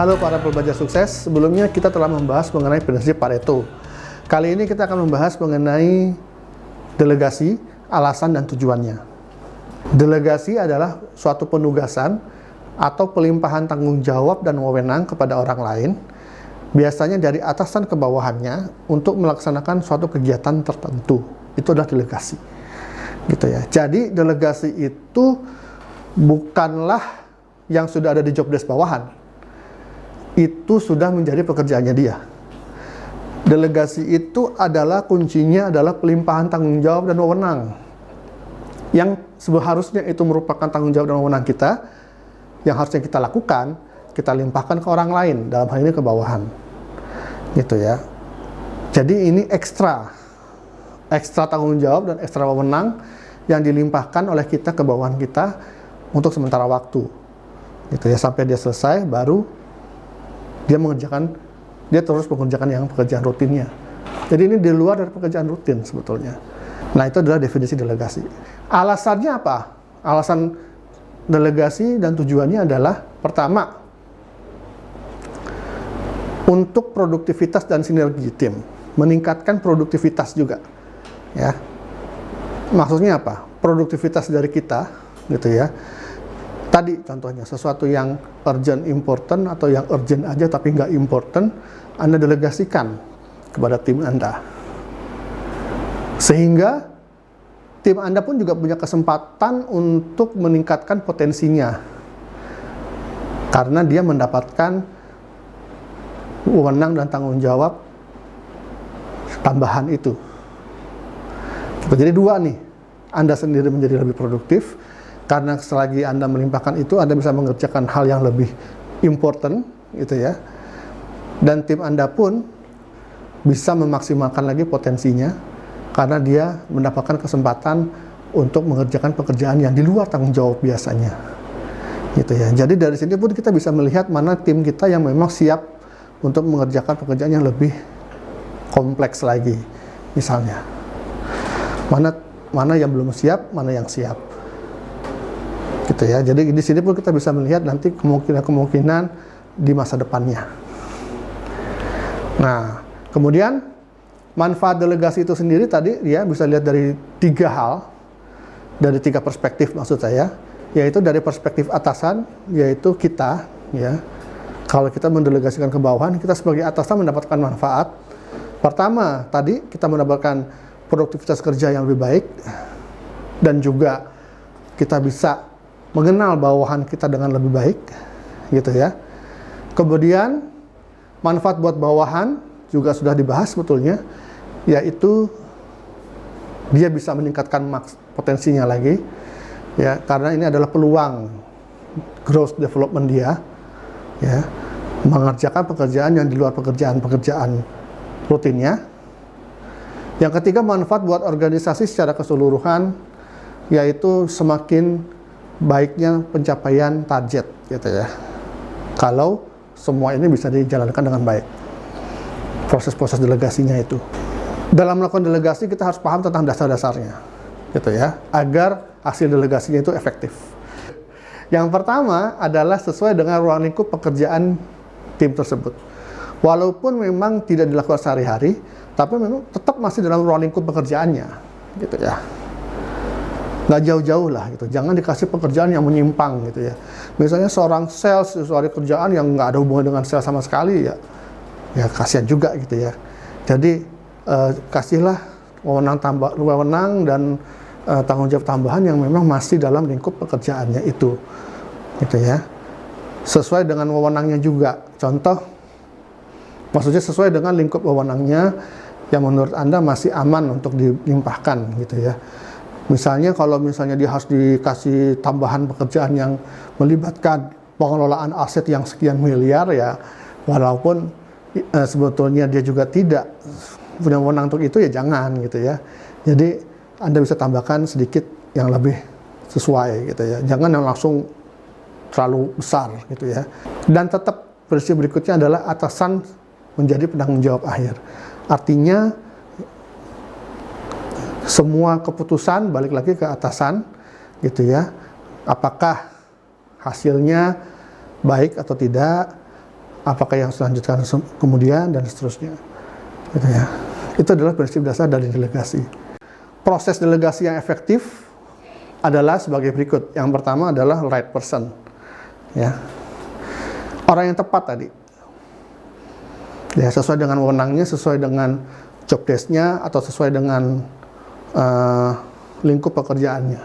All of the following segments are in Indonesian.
Halo para pembelajar sukses, sebelumnya kita telah membahas mengenai prinsip Pareto. Kali ini kita akan membahas mengenai delegasi, alasan dan tujuannya. Delegasi adalah suatu penugasan atau pelimpahan tanggung jawab dan wewenang kepada orang lain, biasanya dari atasan ke bawahannya untuk melaksanakan suatu kegiatan tertentu. Itu adalah delegasi. Gitu ya. Jadi delegasi itu bukanlah yang sudah ada di job desk bawahan. Itu sudah menjadi pekerjaannya dia. Delegasi itu adalah kuncinya adalah pelimpahan tanggung jawab dan wewenang. Yang seharusnya itu merupakan tanggung jawab dan wewenang kita, yang harusnya kita lakukan, kita limpahkan ke orang lain, dalam hal ini ke bawahan. Gitu ya. Jadi ini ekstra tanggung jawab dan ekstra wewenang yang dilimpahkan oleh kita ke bawahan kita untuk sementara waktu. Gitu ya, sampai dia selesai baru dia terus mengerjakan yang pekerjaan rutinnya. Jadi ini di luar dari pekerjaan rutin sebetulnya. Nah, itu adalah definisi delegasi. Alasannya apa? Alasan delegasi dan tujuannya adalah pertama, untuk produktivitas dan sinergi tim, meningkatkan produktivitas juga. Ya. Maksudnya apa? Produktivitas dari kita, gitu ya. Tadi contohnya, sesuatu yang urgent important atau yang urgent aja tapi nggak important, Anda delegasikan kepada tim Anda. Sehingga tim Anda pun juga punya kesempatan untuk meningkatkan potensinya. Karena dia mendapatkan wewenang dan tanggung jawab tambahan itu. Jadi dua nih, Anda sendiri menjadi lebih produktif, karena selagi Anda melimpahkan itu, Anda bisa mengerjakan hal yang lebih important, gitu ya. Dan tim Anda pun bisa memaksimalkan lagi potensinya, karena dia mendapatkan kesempatan untuk mengerjakan pekerjaan yang di luar tanggung jawab biasanya. Gitu ya. Jadi dari sini pun kita bisa melihat mana tim kita yang memang siap untuk mengerjakan pekerjaan yang lebih kompleks lagi, misalnya. Mana yang belum siap, mana yang siap. Gitu ya. Jadi di sini pun kita bisa melihat nanti kemungkinan di masa depannya. Nah, kemudian manfaat delegasi itu sendiri tadi ya bisa lihat dari tiga hal, dari tiga perspektif maksud saya, yaitu dari perspektif atasan, yaitu kita, ya. Kalau kita mendelegasikan ke bawahan, kita sebagai atasan mendapatkan manfaat. Pertama, tadi kita mendapatkan produktivitas kerja yang lebih baik, dan juga kita bisa mengenal bawahan kita dengan lebih baik, gitu ya. Kemudian manfaat buat bawahan juga sudah dibahas sebetulnya, yaitu dia bisa meningkatkan potensinya lagi, ya, karena ini adalah peluang growth development dia, ya, mengerjakan pekerjaan yang di luar pekerjaan rutinnya. Yang ketiga, manfaat buat organisasi secara keseluruhan, yaitu semakin baiknya pencapaian target, gitu ya. Kalau semua ini bisa dijalankan dengan baik, proses-proses delegasinya itu. Dalam melakukan delegasi kita harus paham tentang dasar-dasarnya, gitu ya, agar hasil delegasinya itu efektif. Yang pertama adalah sesuai dengan ruang lingkup pekerjaan tim tersebut. Walaupun memang tidak dilakukan sehari-hari, tapi memang tetap masih dalam ruang lingkup pekerjaannya, gitu ya. Nggak jauh-jauh lah gitu, jangan dikasih pekerjaan yang menyimpang gitu ya. Misalnya seorang sales, sesuatu kerjaan yang nggak ada hubungan dengan sales sama sekali, ya kasihan juga gitu ya. Jadi kasihlah wewenang dan tanggung jawab tambahan yang memang masih dalam lingkup pekerjaannya itu, gitu ya. Sesuai dengan wewenangnya juga. Contoh, maksudnya sesuai dengan lingkup wewenangnya yang menurut Anda masih aman untuk dilimpahkan, gitu ya. Misalnya kalau dia harus dikasih tambahan pekerjaan yang melibatkan pengelolaan aset yang sekian miliar, ya walaupun sebetulnya dia juga tidak punya wewenang untuk itu, ya jangan gitu ya. Jadi Anda bisa tambahkan sedikit yang lebih sesuai gitu ya. Jangan yang langsung terlalu besar gitu ya. Dan tetap prinsip berikutnya adalah atasan menjadi penanggung jawab akhir. Artinya semua keputusan balik lagi ke atasan, gitu ya. Apakah hasilnya baik atau tidak, apakah yang harus dilanjutkan kemudian, dan seterusnya. Gitu ya. Itu adalah prinsip dasar dari delegasi. Proses delegasi yang efektif adalah sebagai berikut. Yang pertama adalah right person. Ya. Orang yang tepat tadi. Ya, sesuai dengan wewenangnya, sesuai dengan job desk-nya, atau sesuai dengan lingkup pekerjaannya.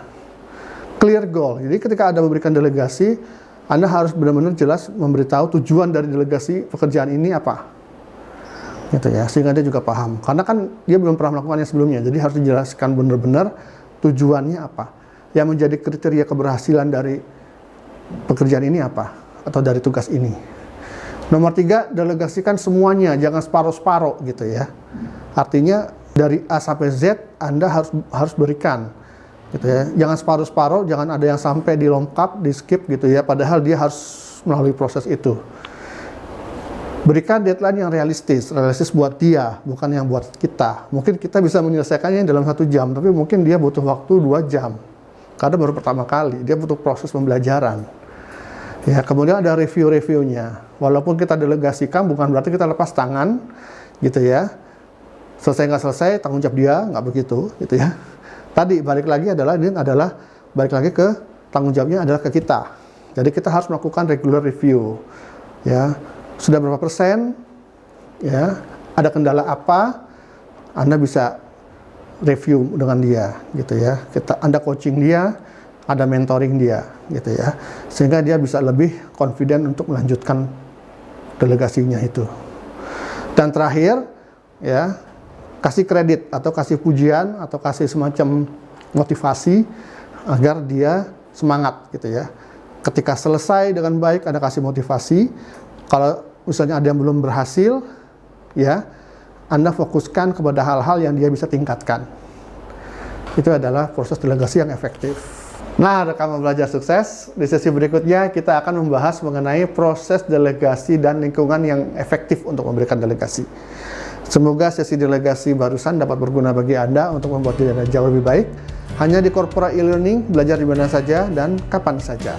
Clear goal. Jadi ketika Anda memberikan delegasi, Anda harus benar-benar jelas memberitahu tujuan dari delegasi pekerjaan ini apa. Gitu ya, sehingga dia juga paham. Karena kan dia belum pernah melakukannya sebelumnya, jadi harus dijelaskan benar-benar tujuannya apa. Yang menjadi kriteria keberhasilan dari pekerjaan ini apa, atau dari tugas ini. Nomor 3, delegasikan semuanya, jangan separuh-separuh gitu ya. Artinya dari A sampai Z Anda harus berikan gitu ya. Jangan separuh-separuh, jangan ada yang sampai dilengkap, di skip gitu ya, padahal dia harus melalui proses itu. Berikan deadline yang realistis buat dia, bukan yang buat kita. Mungkin kita bisa menyelesaikannya dalam 1 jam, tapi mungkin dia butuh waktu 2 jam. Karena baru pertama kali, dia butuh proses pembelajaran. Ya, kemudian ada review-reviewnya. Walaupun kita delegasikan, bukan berarti kita lepas tangan, gitu ya. Selesai nggak selesai, tanggung jawab dia, nggak begitu, gitu ya. Tadi balik lagi balik lagi ke tanggung jawabnya adalah ke kita. Jadi kita harus melakukan regular review. Ya, sudah berapa persen? Ya, ada kendala apa? Anda bisa review dengan dia, gitu ya. Anda coaching dia, ada mentoring dia, gitu ya. Sehingga dia bisa lebih confident untuk melanjutkan delegasinya itu. Dan terakhir, ya, kasih kredit atau kasih pujian atau kasih semacam motivasi agar dia semangat gitu ya. Ketika selesai dengan baik, Anda kasih motivasi. Kalau misalnya ada yang belum berhasil, ya, Anda fokuskan kepada hal-hal yang dia bisa tingkatkan. Itu adalah proses delegasi yang efektif. Nah, rekan belajar sukses, di sesi berikutnya kita akan membahas mengenai proses delegasi dan lingkungan yang efektif untuk memberikan delegasi. Semoga sesi delegasi barusan dapat berguna bagi Anda untuk membuat diri Anda jauh lebih baik. Hanya di Corpora e-Learning, belajar di mana saja dan kapan saja.